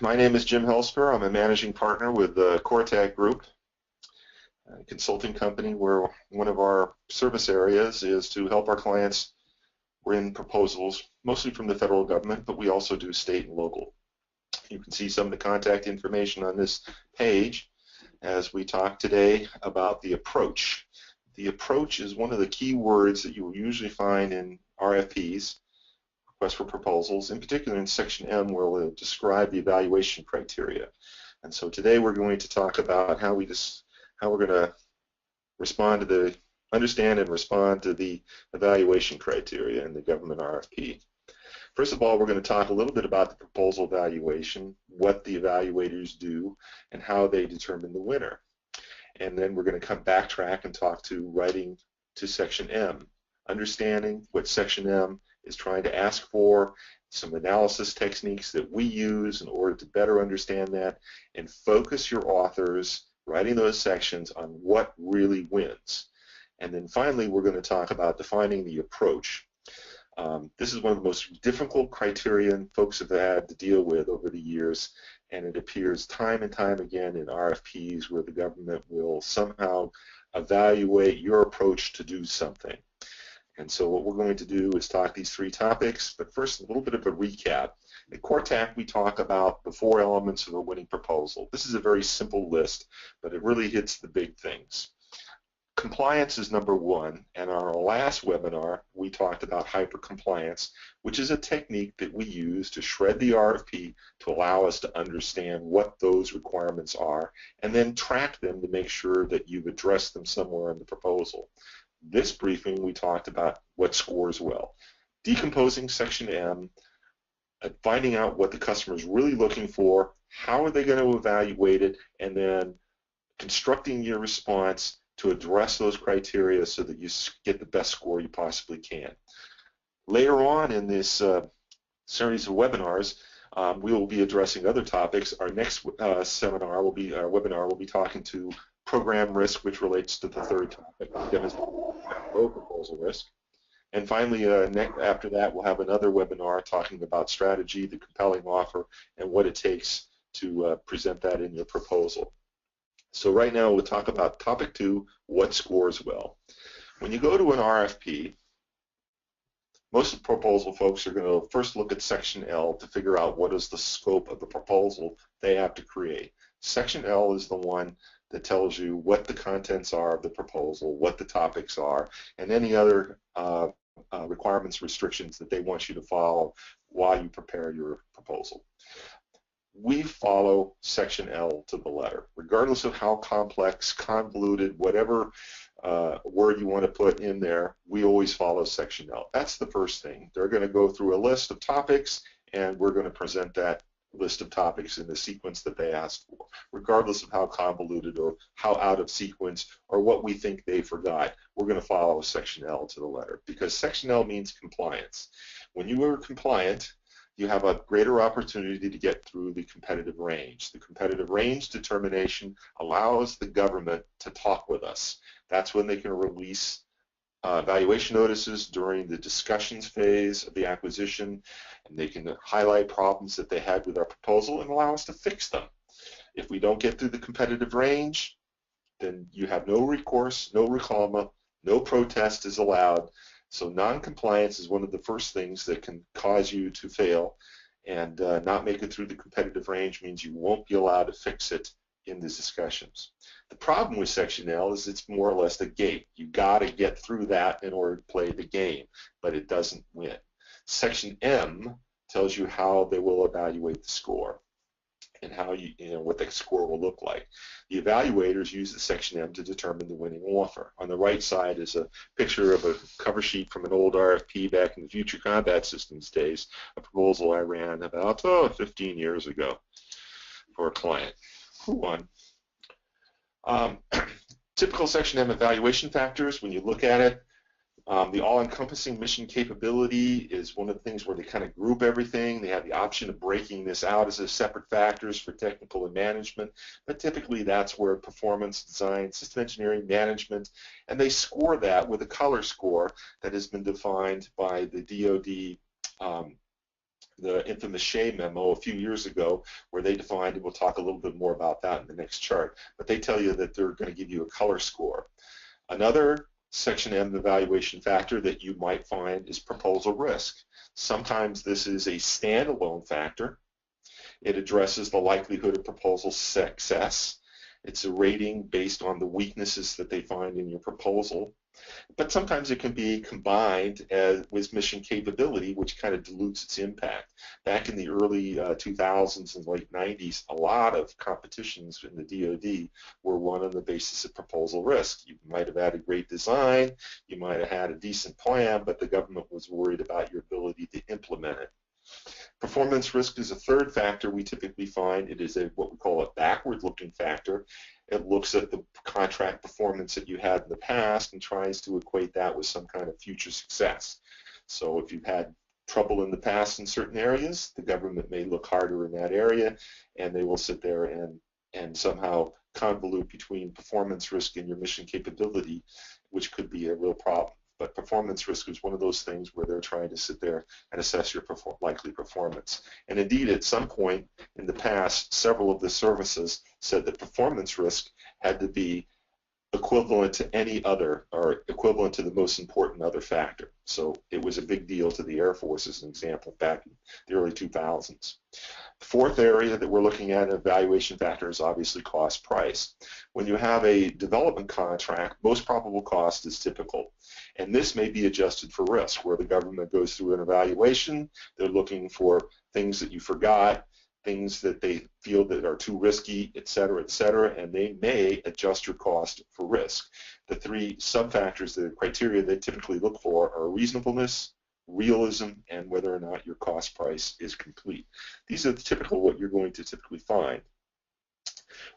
My name is Jim Helsper. I'm a managing partner with the Cortag Group, a consulting company where one of our service areas is to help our clients win proposals, mostly from the federal government, but we also do state and local. You can see some of the contact information on this page as we talk today about the approach. The approach is one of the key words that you will usually find in RFPs, request for proposals, in particular in Section M, where we'll describe the evaluation criteria. And so today we're going to talk about how we're going to understand and respond to the evaluation criteria in the government RFP. First of all, we're going to talk a little bit about the proposal evaluation, what the evaluators do, and how they determine the winner. And then we're going to backtrack and talk to writing to Section M, understanding what Section M is trying to ask for, some analysis techniques that we use in order to better understand that, and focus your authors writing those sections on what really wins. And then finally, we're going to talk about defining the approach. This is one of the most difficult criterion folks have had to deal with over the years, and it appears time and time again in RFPs where the government will somehow evaluate your approach to do something. And so what we're going to do is talk these three topics, but first a little bit of a recap. At Cortag, we talk about the 4 elements of a winning proposal. This is a very simple list, but it really hits the big things. Compliance is number 1, and on our last webinar, we talked about hyper-compliance, which is a technique that we use to shred the RFP to allow us to understand what those requirements are, and then track them to make sure that you've addressed them somewhere in the proposal. This briefing, we talked about what scores well. Decomposing Section M, finding out what the customer is really looking for, how are they going to evaluate it, and then constructing your response to address those criteria so that you get the best score you possibly can. Later on in this series of webinars, we will be addressing other topics. Our next webinar will be talking to program risk, which relates to the third topic, low proposal risk. And finally, after that, we'll have another webinar talking about strategy, the compelling offer, and what it takes to present that in your proposal. So right now, we'll talk about topic 2, what scores well. When you go to an RFP, most of the proposal folks are going to first look at Section L to figure out what is the scope of the proposal they have to create. Section L is the one that tells you what the contents are of the proposal, what the topics are, and any other requirements, restrictions that they want you to follow while you prepare your proposal. We follow Section L to the letter. Regardless of how complex, convoluted, whatever word you want to put in there, we always follow Section L. That's the first thing. They're going to go through a list of topics, and we're going to present that list of topics in the sequence that they asked for, regardless of how convoluted or how out of sequence or what we think they forgot. We're going to follow Section L to the letter because Section L means compliance. When you are compliant, you have a greater opportunity to get through the competitive range. The competitive range determination allows the government to talk with us. That's when they can release evaluation notices during the discussions phase of the acquisition, and they can highlight problems that they had with our proposal and allow us to fix them. If we don't get through the competitive range, then you have no recourse, no reclama, no protest is allowed. So non-compliance is one of the first things that can cause you to fail, and not make it through the competitive range means you won't be allowed to fix it in these discussions. The problem with Section L is it's more or less a gate. You got to get through that in order to play the game, but it doesn't win. Section M tells you how they will evaluate the score and how what the score will look like. The evaluators use the Section M to determine the winning offer. On the right side is a picture of a cover sheet from an old RFP back in the Future Combat Systems days, a proposal I ran about 15 years ago for a client. Who won? Typical Section M evaluation factors, when you look at it, the all-encompassing mission capability is one of the things where they kind of group everything. They have the option of breaking this out as a separate factors for technical and management, but typically that's where performance, design, system engineering, management, and they score that with a color score that has been defined by the DoD the infamous Shea memo a few years ago, where they defined, and we'll talk a little bit more about that in the next chart, but they tell you that they're going to give you a color score. Another Section M evaluation factor that you might find is proposal risk. Sometimes this is a standalone factor. It addresses the likelihood of proposal success. It's a rating based on the weaknesses that they find in your proposal. But sometimes it can be combined with mission capability, which kind of dilutes its impact. Back in the early 2000s and late 90s, a lot of competitions in the DoD were won on the basis of proposal risk. You might have had a great design, you might have had a decent plan, but the government was worried about your ability to implement it. Performance risk is a third factor we typically find. It is what we call a backward-looking factor. It looks at the contract performance that you had in the past and tries to equate that with some kind of future success. So if you've had trouble in the past in certain areas, the government may look harder in that area, and they will sit there and somehow convolute between performance risk and your mission capability, which could be a real problem. But performance risk is one of those things where they're trying to sit there and assess your likely performance. And indeed, at some point in the past, several of the services said that performance risk had to be equivalent to any other, or equivalent to the most important other factor. So it was a big deal to the Air Force, as an example, back in the early 2000s. The fourth area that we're looking at, an evaluation factor, is obviously cost price. When you have a development contract, most probable cost is typical. And this may be adjusted for risk, where the government goes through an evaluation, they're looking for things that you forgot, things that they feel that are too risky, et cetera, and they may adjust your cost for risk. The three sub-factors, the criteria they typically look for, are reasonableness, realism, and whether or not your cost price is complete. These are typical what you're going to typically find.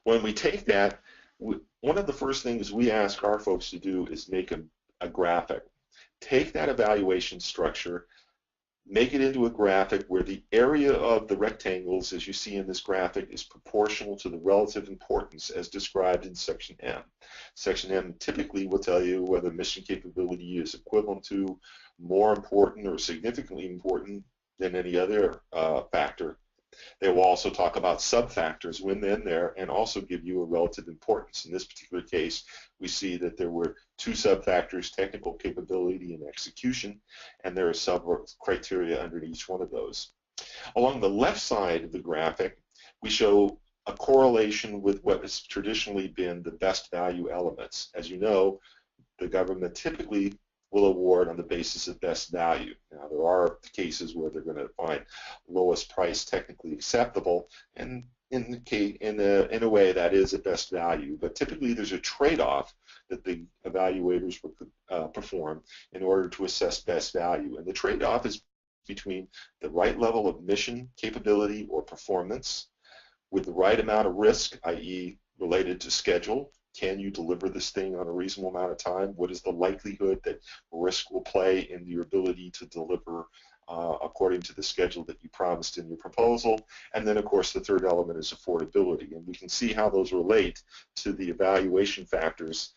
When we take that, one of the first things we ask our folks to do is make a graphic. Take that evaluation structure, make it into a graphic where the area of the rectangles, as you see in this graphic, is proportional to the relative importance as described in Section M. Section M typically will tell you whether mission capability is equivalent to, more important, or significantly important than any other factor. They will also talk about sub-factors when in there and also give you a relative importance. In this particular case, we see that there were two sub-factors, technical capability and execution, and there are sub-criteria under each one of those. Along the left side of the graphic, we show a correlation with what has traditionally been the best value elements. As you know, the government typically will award on the basis of best value. Now, there are cases where they're going to find lowest price technically acceptable, and in a way that is a best value. But typically there's a trade-off that the evaluators will perform in order to assess best value. And the trade-off is between the right level of mission capability or performance with the right amount of risk, i.e. related to schedule. Can you deliver this thing on a reasonable amount of time? What is the likelihood that risk will play in your ability to deliver according to the schedule that you promised in your proposal? And then, of course, the third element is affordability. And we can see how those relate to the evaluation factors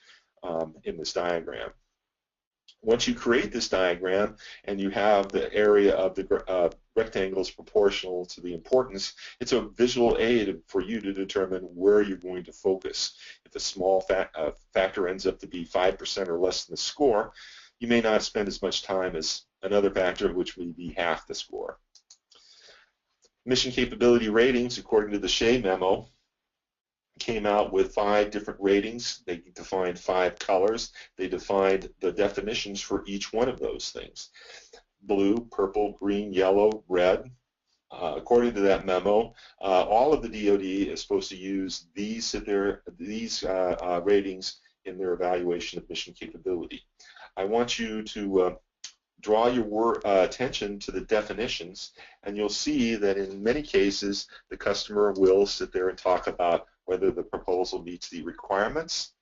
in this diagram. Once you create this diagram and you have the area of the rectangles proportional to the importance, it's a visual aid for you to determine where you're going to focus. If a small factor ends up to be 5% or less than the score, you may not spend as much time as another factor, which may be half the score. Mission capability ratings, according to the Shea memo, came out with 5 different ratings. They defined 5 colors. They defined the definitions for each one of those things: blue, purple, green, yellow, red. According to that memo, all of the DoD is supposed to use these ratings in their evaluation of mission capability. I want you to draw your attention to the definitions, and you'll see that in many cases the customer will sit there and talk about whether the proposal meets the requirements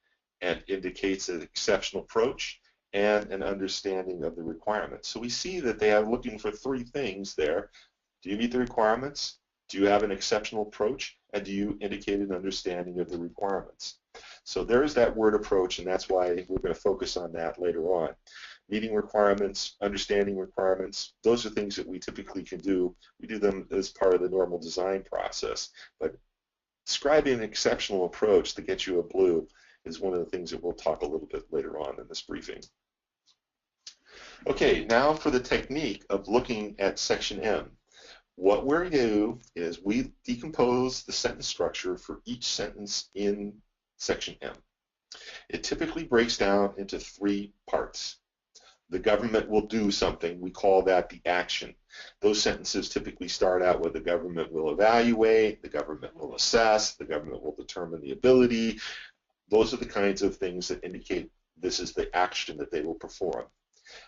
and indicates an exceptional approach and an understanding of the requirements. So we see that they are looking for 3 things there. Do you meet the requirements? Do you have an exceptional approach? And do you indicate an understanding of the requirements? So there's that word approach, and that's why we're going to focus on that later on. meeting requirements, understanding requirements. Those are things that we typically can do. We do them as part of the normal design process. But describing an exceptional approach to get you a blue is one of the things that we'll talk a little bit later on in this briefing. Okay, now for the technique of looking at section M. What we do is we decompose the sentence structure for each sentence in section M. It typically breaks down into 3 parts. The government will do something. We call that the action. Those sentences typically start out with the government will evaluate, the government will assess, the government will determine the ability. Those are the kinds of things that indicate this is the action that they will perform.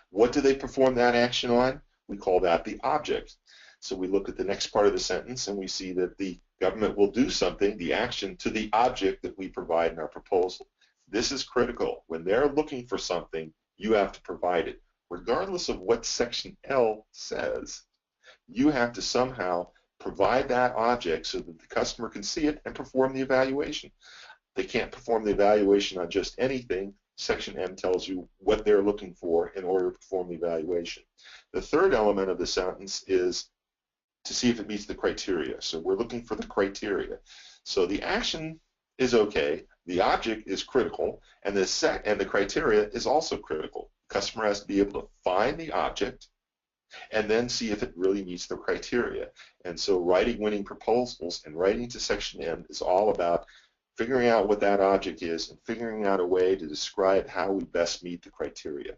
What do they perform that action on? We call that the object. So we look at the next part of the sentence and we see that the government will do something, the action, to the object that we provide in our proposal. This is critical. When they're looking for something, you have to provide it. Regardless of what section L says, you have to somehow provide that object so that the customer can see it and perform the evaluation. They can't perform the evaluation on just anything. Section M tells you what they're looking for in order to perform the evaluation. The third element of the sentence is to see if it meets the criteria. So we're looking for the criteria. So the action is okay, the object is critical, and the criteria is also critical. The customer has to be able to find the object and then see if it really meets the criteria. And so writing winning proposals and writing to section M is all about figuring out what that object is and figuring out a way to describe how we best meet the criteria.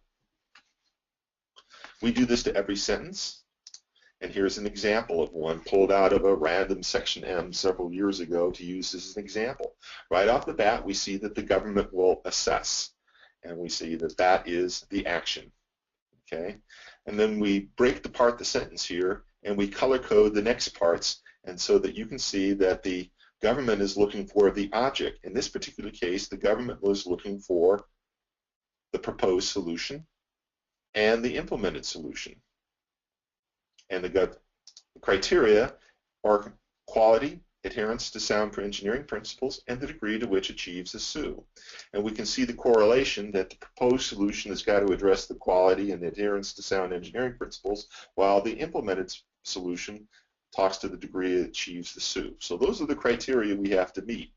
We do this to every sentence, and here's an example of one pulled out of a random section M several years ago to use as an example. Right off the bat, we see that the government will assess, and we see that that is the action. Okay, and then we break apart the sentence here, and we color code the next parts, and so that you can see that the government is looking for the object. In this particular case, the government was looking for the proposed solution and the implemented solution. And the criteria are quality, adherence to sound engineering principles, and the degree to which it achieves the SUE. And we can see the correlation that the proposed solution has got to address the quality and the adherence to sound engineering principles, while the implemented solution talks to the degree it achieves the SUE. So those are the criteria we have to meet.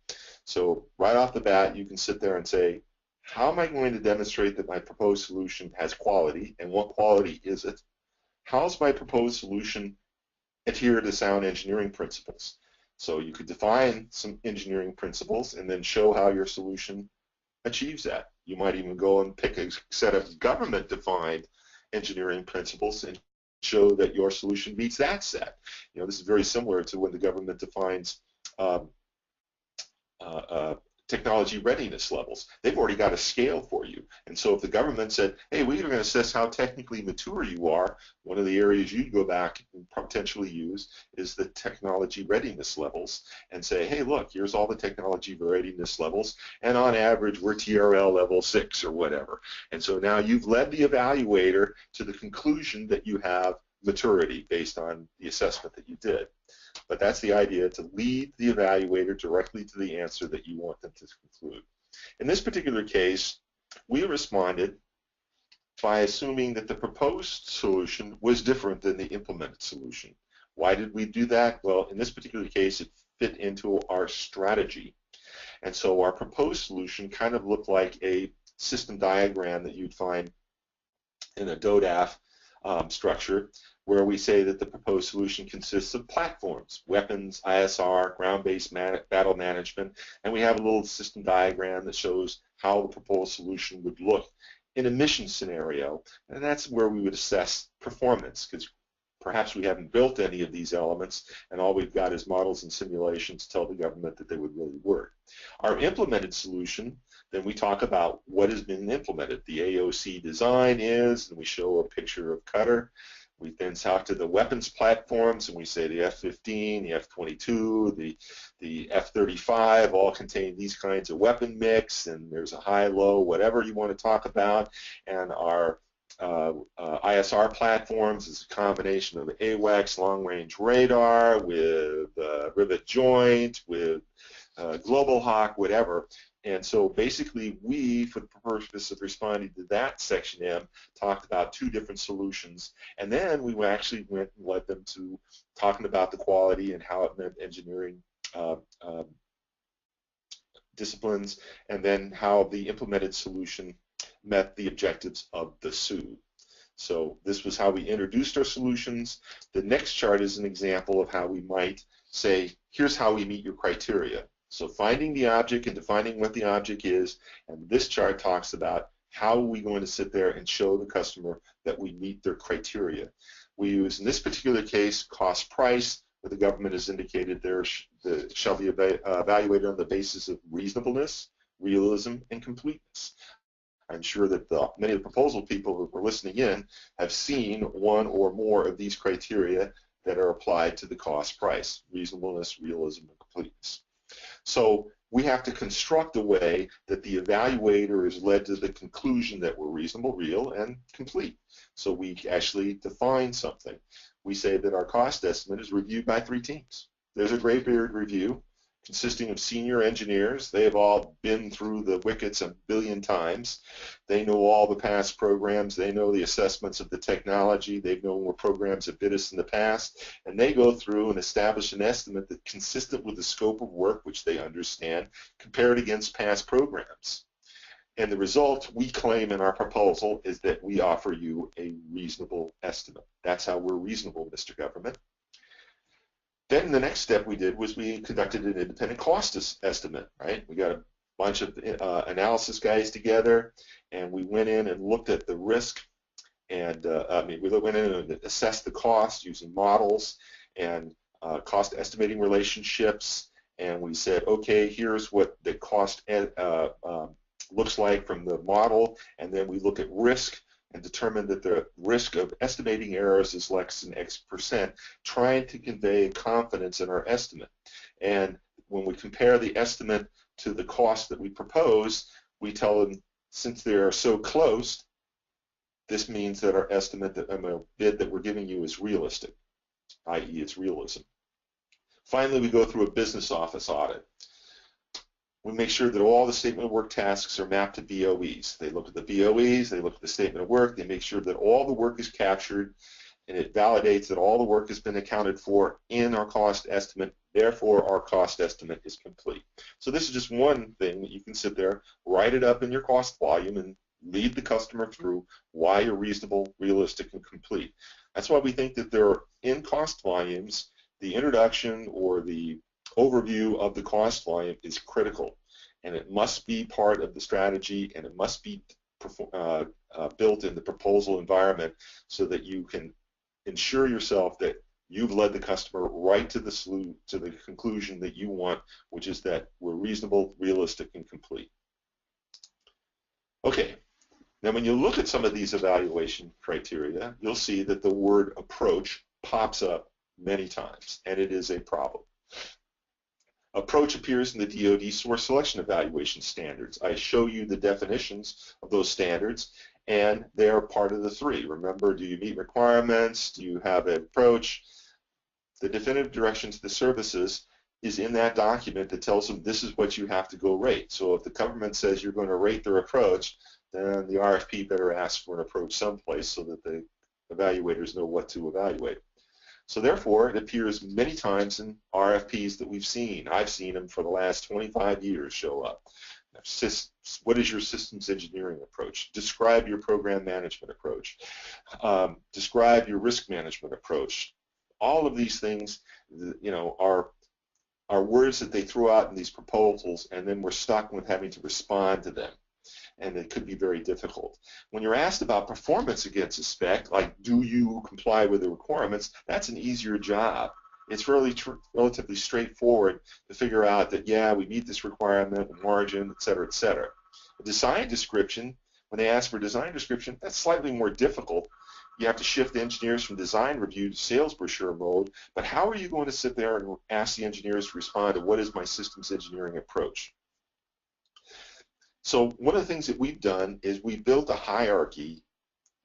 So right off the bat, you can sit there and say, how am I going to demonstrate that my proposed solution has quality, and what quality is it? How's my proposed solution adhere to sound engineering principles? So you could define some engineering principles and then show how your solution achieves that. You might even go and pick a set of government-defined engineering principles and show that your solution meets that set. You know, this is very similar to when the government defines technology readiness levels. They've already got a scale for you. And so if the government said, hey, we're going to assess how technically mature you are, one of the areas you'd go back and potentially use is the technology readiness levels and say, hey, look, here's all the technology readiness levels, and on average, we're TRL level 6 or whatever. And so now you've led the evaluator to the conclusion that you have maturity based on the assessment that you did. But that's the idea, to lead the evaluator directly to the answer that you want them to conclude. In this particular case, we responded by assuming that the proposed solution was different than the implemented solution. Why did we do that? Well, in this particular case, it fit into our strategy. And so our proposed solution kind of looked like a system diagram that you'd find in a DODAF structure, where we say that the proposed solution consists of platforms, weapons, ISR, ground-based battle management, and we have a little system diagram that shows how the proposed solution would look in a mission scenario, and that's where we would assess performance, because perhaps we haven't built any of these elements, and all we've got is models and simulations to tell the government that they would really work. Our implemented solution, then we talk about what has been implemented. The AOC design is, and we show a picture of Cutter. We then talk to the weapons platforms, and we say the F-15, the F-22, the F-35 all contain these kinds of weapon mix, and there's a high, low, whatever you want to talk about. And our ISR platforms is a combination of AWACS long-range radar with rivet joint, with Global Hawk, whatever. And so basically we, for the purpose of responding to that section M, talked about two different solutions. And then we actually went and led them to talking about the quality and how it meant engineering disciplines, and then how the implemented solution met the objectives of the SUE. So this was how we introduced our solutions. The next chart is an example of how we might say, here's how we meet your criteria. So finding the object and defining what the object is, and this chart talks about how are we going to sit there and show the customer that we meet their criteria. We use, in this particular case, cost price, where the government has indicated there shall be evaluated on the basis of reasonableness, realism, and completeness. I'm sure that many of the proposal people who were listening in have seen one or more of these criteria that are applied to the cost price: reasonableness, realism, and completeness. So we have to construct a way that the evaluator is led to the conclusion that we're reasonable, real, and complete. So we actually define something. We say that our cost estimate is reviewed by 3 teams. There's a graybeard review consisting of senior engineers. They have all been through the wickets a billion times. They know all the past programs. They know the assessments of the technology. They've known what programs have bid us in the past. And they go through and establish an estimate that's consistent with the scope of work, which they understand, compared against past programs. And the result we claim in our proposal is that we offer you a reasonable estimate. That's how we're reasonable, Mr. Government. Then the next step we did was we conducted an independent cost estimate, right? We got a bunch of analysis guys together, and we went in and looked at the risk, and we went in and assessed the cost using models and cost estimating relationships, and we said, okay, here's what the cost looks like from the model, and then we look at risk and determine that the risk of estimating errors is less than X percent, trying to convey confidence in our estimate. And when we compare the estimate to the cost that we propose, we tell them, since they are so close, this means that our estimate, bid that we're giving you is realistic, i.e. it's realism. Finally, we go through a business office audit. We make sure that all the statement of work tasks are mapped to BOEs. They look at the BOEs, they look at the statement of work, they make sure that all the work is captured, and it validates that all the work has been accounted for in our cost estimate. Therefore, our cost estimate is complete. So this is just one thing that you can sit there, write it up in your cost volume, and lead the customer through why you're reasonable, realistic, and complete. That's why we think that there are, in cost volumes, the introduction or the overview of the cost volume is critical, and it must be part of the strategy, and it must be built in the proposal environment so that you can ensure yourself that you've led the customer right to the conclusion that you want, which is that we're reasonable, realistic, and complete. Okay, now when you look at some of these evaluation criteria, you'll see that the word approach pops up many times, and it is a problem. Approach appears in the DoD source selection evaluation standards. I show you the definitions of those standards, and they are part of the 3. Remember, do you meet requirements? Do you have an approach? The definitive direction to the services is in that document that tells them this is what you have to go rate. So if the government says you're going to rate their approach, then the RFP better ask for an approach someplace so that the evaluators know what to evaluate. So therefore, it appears many times in RFPs that we've seen. I've seen them for the last 25 years show up. What is your systems engineering approach? Describe your program management approach. Describe your risk management approach. All of these things, are words that they throw out in these proposals, and then we're stuck with having to respond to them. And it could be very difficult. When you're asked about performance against a spec, like do you comply with the requirements, that's an easier job. It's really relatively straightforward to figure out that, yeah, we meet this requirement, margin, et cetera, et cetera. A design description, when they ask for a design description, that's slightly more difficult. You have to shift engineers from design review to sales brochure mode, but how are you going to sit there and ask the engineers to respond to what is my systems engineering approach? So one of the things that we've done is we built a hierarchy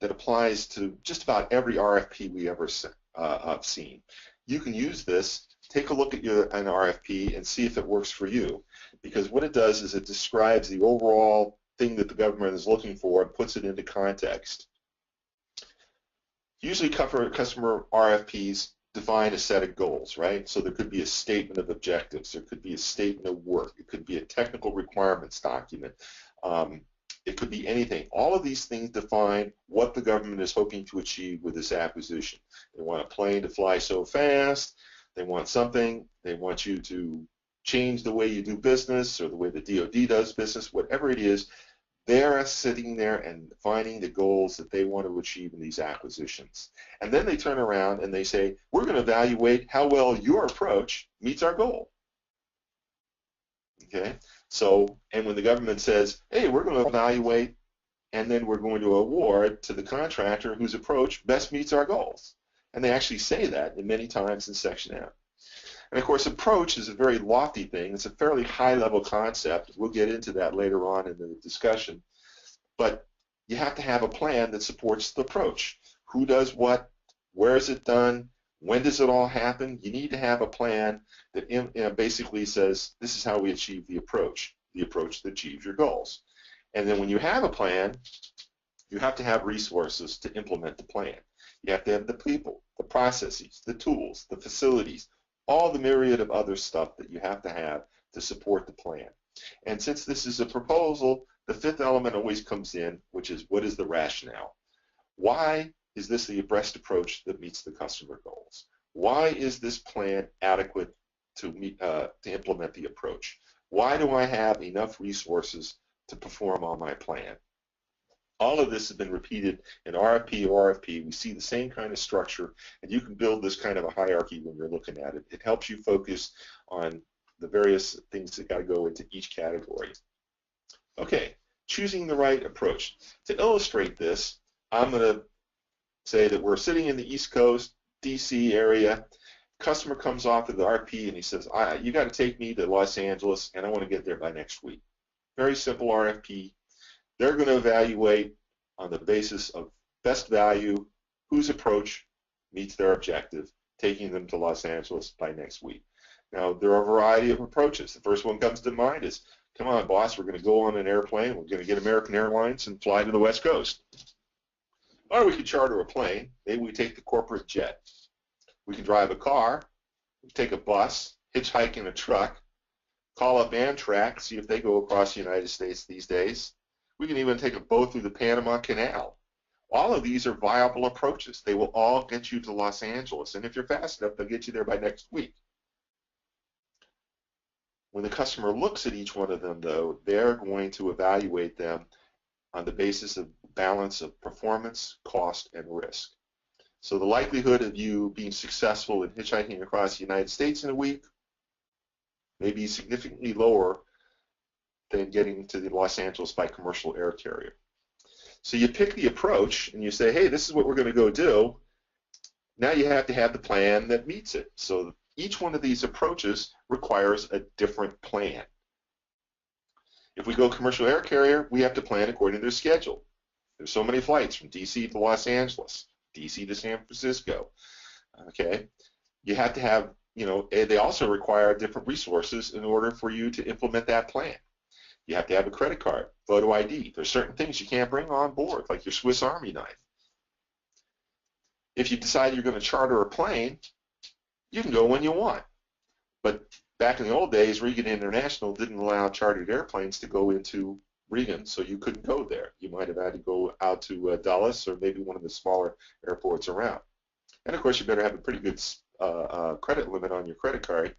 that applies to just about every RFP we ever have seen. You can use this take a look at an RFP and see if it works for you. Because what it does is it describes the overall thing that the government is looking for and puts it into context. Usually customer RFPs define a set of goals, right? So there could be a statement of objectives, there could be a statement of work, it could be a technical requirements document, it could be anything. All of these things define what the government is hoping to achieve with this acquisition. They want a plane to fly so fast, they want something, they want you to change the way you do business or the way the DoD does business, whatever it is. They're sitting there and defining the goals that they want to achieve in these acquisitions. And then they turn around and they say, we're going to evaluate how well your approach meets our goal. Okay? So, and when the government says, hey, we're going to evaluate and then we're going to award to the contractor whose approach best meets our goals. And they actually say that many times in Section M. And of course, approach is a very lofty thing. It's a fairly high-level concept. We'll get into that later on in the discussion. But you have to have a plan that supports the approach. Who does what? Where is it done? When does it all happen? You need to have a plan that basically says, this is how we achieve the approach that achieves your goals. And then when you have a plan, you have to have resources to implement the plan. You have to have the people, the processes, the tools, the facilities, all the myriad of other stuff that you have to support the plan. And since this is a proposal, the fifth element always comes in, which is what is the rationale? Why is this the best approach that meets the customer goals? Why is this plan adequate to implement the approach? Why do I have enough resources to perform on my plan? All of this has been repeated in RFP or RFP. We see the same kind of structure, and you can build this kind of a hierarchy when you're looking at it. It helps you focus on the various things that got to go into each category. Okay, choosing the right approach. To illustrate this, I'm going to say that we're sitting in the East Coast, DC area. Customer comes off of the RFP and he says, you got to take me to Los Angeles, and I want to get there by next week. Very simple RFP. They're going to evaluate on the basis of best value, whose approach meets their objective, taking them to Los Angeles by next week. Now, there are a variety of approaches. The first one comes to mind is, come on, boss, we're going to go on an airplane. We're going to get American Airlines and fly to the West Coast. Or we could charter a plane. Maybe we take the corporate jet. We can drive a car, take a bus, hitchhike in a truck, call up Amtrak, see if they go across the United States these days. We can even take a boat through the Panama Canal. All of these are viable approaches. They will all get you to Los Angeles, and if you're fast enough, they'll get you there by next week. When the customer looks at each one of them, though, they're going to evaluate them on the basis of balance of performance, cost, and risk. So the likelihood of you being successful in hitchhiking across the United States in a week may be significantly lower than getting to the Los Angeles by commercial air carrier. So you pick the approach and you say, hey, this is what we're going to go do. Now you have to have the plan that meets it. So each one of these approaches requires a different plan. If we go commercial air carrier, we have to plan according to their schedule. There's so many flights from DC to Los Angeles, DC to San Francisco. Okay, you have to have, they also require different resources in order for you to implement that plan. You have to have a credit card, photo ID. There's certain things you can't bring on board, like your Swiss Army knife. If you decide you're going to charter a plane, you can go when you want. But back in the old days, Reagan International didn't allow chartered airplanes to go into Reagan, so you couldn't go there. You might have had to go out to Dulles or maybe one of the smaller airports around. And of course, you better have a pretty good credit limit on your credit card,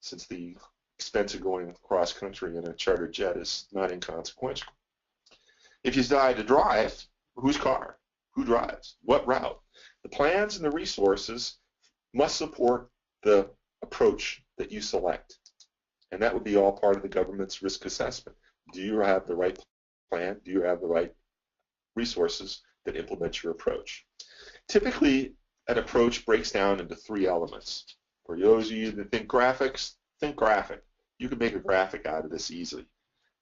since the expense of going across country in a chartered jet is not inconsequential. If you decide to drive, whose car? Who drives? What route? The plans and the resources must support the approach that you select. And that would be all part of the government's risk assessment. Do you have the right plan? Do you have the right resources that implement your approach? Typically, an approach breaks down into three elements. For those of you that think graphics, think graphic. You can make a graphic out of this easily.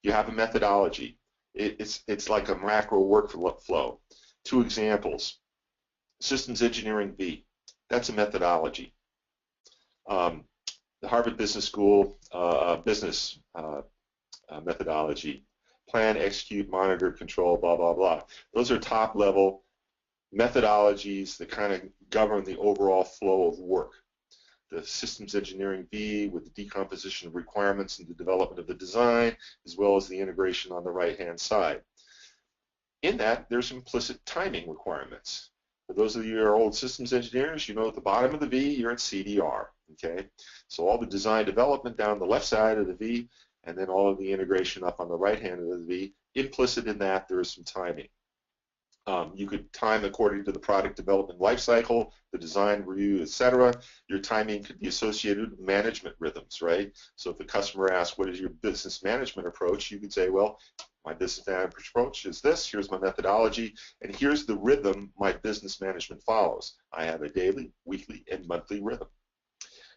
You have a methodology. It's like a macro workflow. Two examples. Systems Engineering B. That's a methodology. The Harvard Business School business methodology: plan, execute, monitor, control, blah, blah, blah. Those are top-level methodologies that kind of govern the overall flow of work. The systems engineering V with the decomposition of requirements and the development of the design, as well as the integration on the right-hand side. In that, there's implicit timing requirements. For those of you who are old systems engineers, you know at the bottom of the V, you're at CDR. Okay, so all the design development down the left side of the V, and then all of the integration up on the right hand of the V. Implicit in that, there is some timing. You could time according to the product development lifecycle, the design review, etc. Your timing could be associated with management rhythms, right? So if the customer asks, what is your business management approach, you could say, well, my business management approach is this, here's my methodology, and here's the rhythm my business management follows. I have a daily, weekly, and monthly rhythm.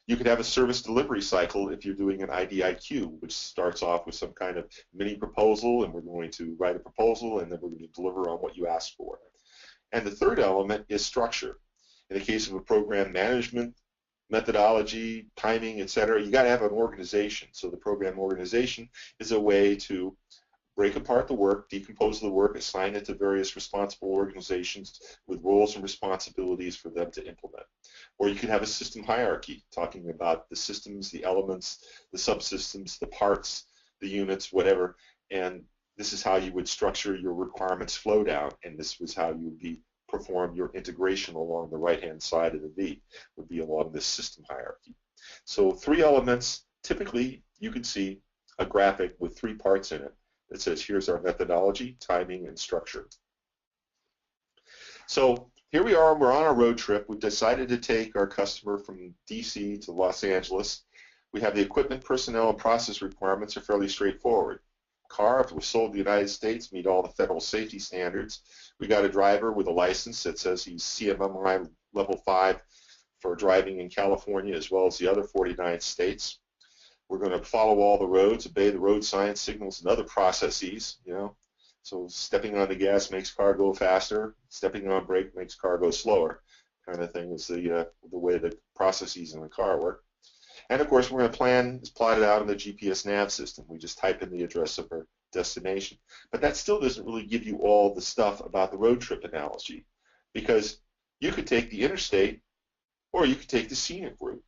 You could have a service delivery cycle if you're doing an IDIQ, which starts off with some kind of mini proposal, and we're going to write a proposal, and then we're going to deliver on what you asked for. And the third element is structure. In the case of a program management methodology, timing, etc., you got to have an organization. So the program organization is a way to break apart the work, decompose the work, assign it to various responsible organizations with roles and responsibilities for them to implement. Or you could have a system hierarchy, talking about the systems, the elements, the subsystems, the parts, the units, whatever, and this is how you would structure your requirements flow down, and this was how you would perform your integration along the right-hand side of the V, would be along this system hierarchy. So 3 elements. Typically, you can see a graphic with 3 parts in it that says, here's our methodology, timing, and structure. So here we are, we're on a road trip. We've decided to take our customer from DC to Los Angeles. We have the equipment, personnel, and process requirements are fairly straightforward. Car, if it was sold in the United States, meet all the federal safety standards. We got a driver with a license that says he's CMMI level 5 for driving in California as well as the other 49 states. We're going to follow all the roads, obey the road signs, signals, and other processes, you know. So stepping on the gas makes car go faster, stepping on brake makes car go slower, kind of thing is the way the processes in the car work. And of course, we're going to plan, it's plotted out in the GPS nav system. We just type in the address of our destination. But that still doesn't really give you all the stuff about the road trip analogy, because you could take the interstate or you could take the scenic route,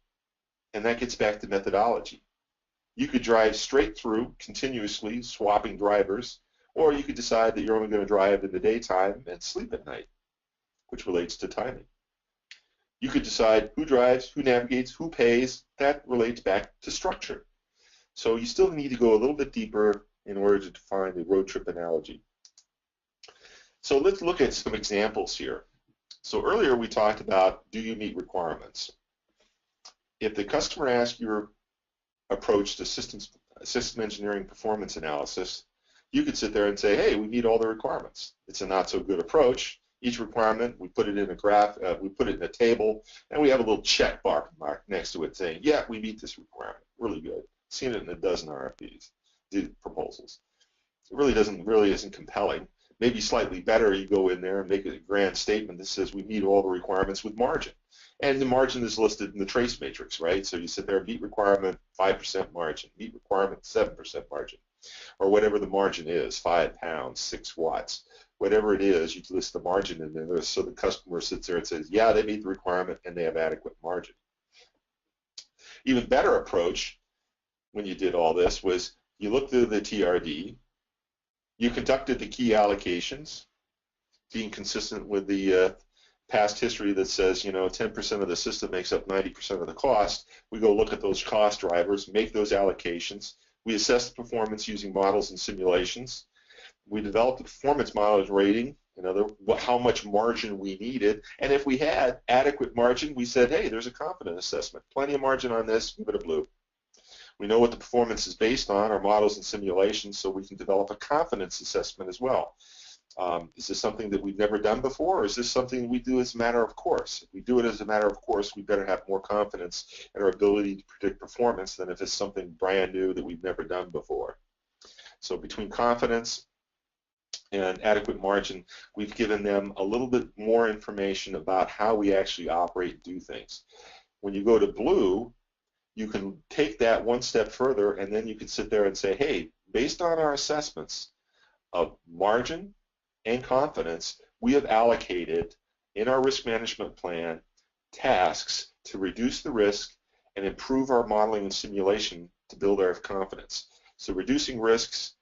and that gets back to methodology. You could drive straight through continuously, swapping drivers, or you could decide that you're only going to drive in the daytime and sleep at night, which relates to timing. You could decide who drives, who navigates, who pays. That relates back to structure. So you still need to go a little bit deeper in order to define the road trip analogy. So let's look at some examples here. So earlier we talked about, do you meet requirements? If the customer asks your approach to system engineering performance analysis, you could sit there and say, hey, we meet all the requirements. It's a not so good approach. Each requirement, we put it in a graph, we put it in a table, and we have a little check mark next to it saying, yeah, we meet this requirement. Really good. Seen it in a dozen RFPs, proposals. It really isn't compelling. Maybe slightly better, you go in there and make a grand statement that says we meet all the requirements with margin. And the margin is listed in the trace matrix, right? So you sit there, meet requirement, 5% margin, meet requirement, 7% margin, or whatever the margin is, 5 pounds, 6 watts. Whatever it is, you list the margin in there so the customer sits there and says, yeah, they meet the requirement and they have adequate margin. Even better approach when you did all this was you looked through the TRD, you conducted the key allocations, being consistent with the past history that says, 10% of the system makes up 90% of the cost. We go look at those cost drivers, make those allocations. We assess the performance using models and simulations. We developed a performance mileage rating, how much margin we needed, and if we had adequate margin, we said, hey, there's a confidence assessment. Plenty of margin on this, give it a blue. We know what the performance is based on, our models and simulations, so we can develop a confidence assessment as well. Is this something that we've never done before, or is this something we do as a matter of course? If we do it as a matter of course, we better have more confidence in our ability to predict performance than if it's something brand new that we've never done before. So between confidence and adequate margin, we've given them a little bit more information about how we actually operate and do things. When you go to blue, you can take that one step further, and then you can sit there and say, hey, based on our assessments of margin and confidence, we have allocated in our risk management plan tasks to reduce the risk and improve our modeling and simulation to build our confidence. So reducing risks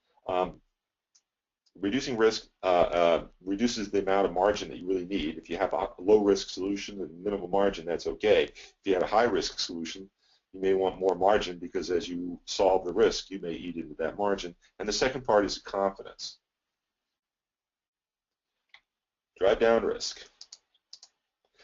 reduces the amount of margin that you really need. If you have a low-risk solution and minimal margin, that's okay. If you have a high-risk solution, you may want more margin because as you solve the risk, you may eat into that margin. And the second part is confidence. Drive down risk.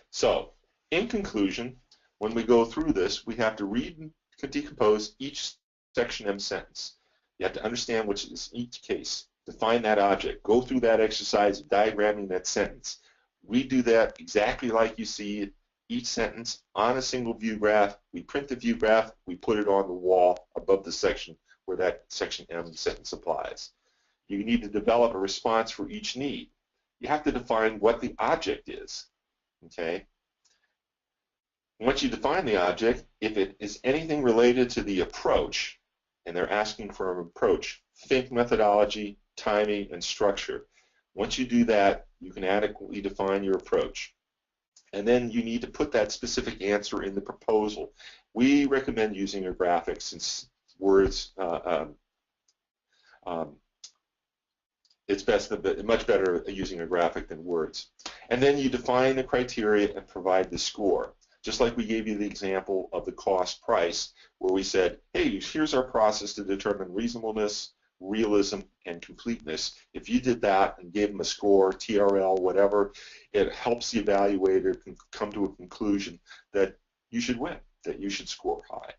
So, in conclusion, when we go through this, we have to read and decompose each section M sentence. You have to understand which is each case. Define that object. Go through that exercise of diagramming that sentence. We do that exactly like you see each sentence on a single view graph. We print the view graph. We put it on the wall above the section where that section M sentence applies. You need to develop a response for each need. You have to define what the object is. Okay? Once you define the object, if it is anything related to the approach, and they're asking for an approach, think methodology, timing, and structure. Once you do that, you can adequately define your approach. And then you need to put that specific answer in the proposal. We recommend using a graphic since words, it's much better using a graphic than words. And then you define the criteria and provide the score. Just like we gave you the example of the cost price, where we said, hey, here's our process to determine reasonableness, realism, and completeness. If you did that and gave them a score, TRL, whatever, it helps the evaluator come to a conclusion that you should win, that you should score high.